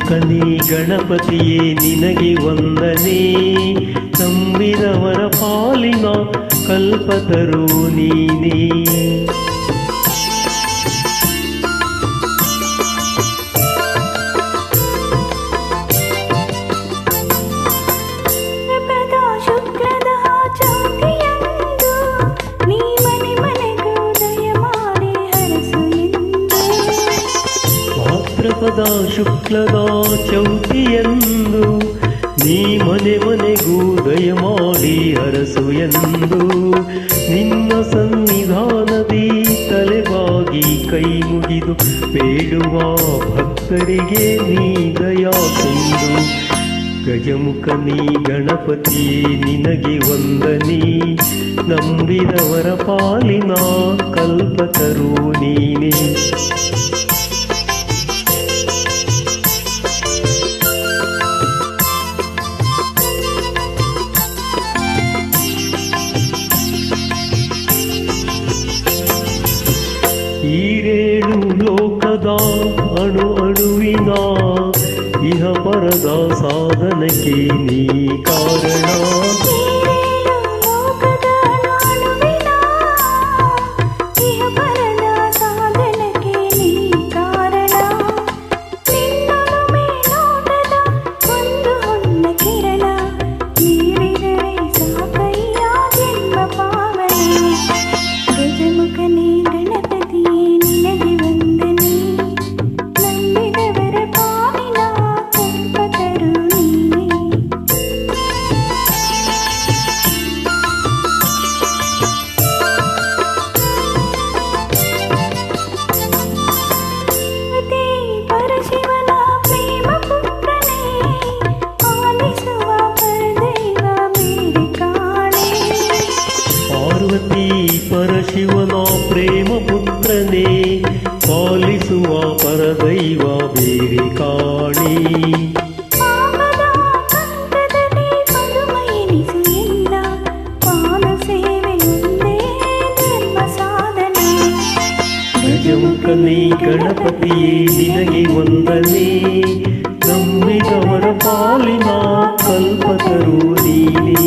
ಗಜಮುಖನೇ ಗಣಪತಿಯೇ ನಿನಗೆ ವಂದನೆ, ನಂಬಿದವರ ಪಾಲಿನ ಕಲ್ಪತರು ನೀನೇ. ಭಾದ್ರಪದ ಶುಕ್ಲದ ಚೌತಿಯಂದು ನೀ ಮನೆ ಮನೆಗೂ ದಯಮಾಡಿ ಹರಸು ಎಂದು, ನಿನ್ನ ಸನ್ನಿಧಾನದಿ ತಲೆಬಾಗಿ ಕೈ ಮುಗಿದು ಬೇಡುವ ಭಕ್ತರಿಗೆ ನೀ ದಯಾ ಸಿಂಧು. ಗಜಮುಖನೇ ಗಣಪತಿಯೇ ನಿನಗೆ ವಂದನೆ, ನಂಬಿದವರ ಪಾಲಿನ ಕಲ್ಪತರು ನೀನೇ. ಈರೇಳು ಲೋಕದ ಅಣು ಅಣುವಿನ ಇಹ ಪರದ ಸಾಧನಕ್ಕೆ ನೀ ಕಾರಣ, ಪರಶಿವನ ಪ್ರೇಮ ಪುತ್ರನೇ, ಪಾಲಿಸುವ ಪರದೈವ ಬೇರೆ ಕಾಣಿ. ಗಜಮುಖನೇ ಗಣಪತಿಯೇ ನಿನಗೆ ವಂದನೆ, ನಂಬಿದವರ ಪಾಲಿನ ಕಲ್ಪತರು ನೀನೇ.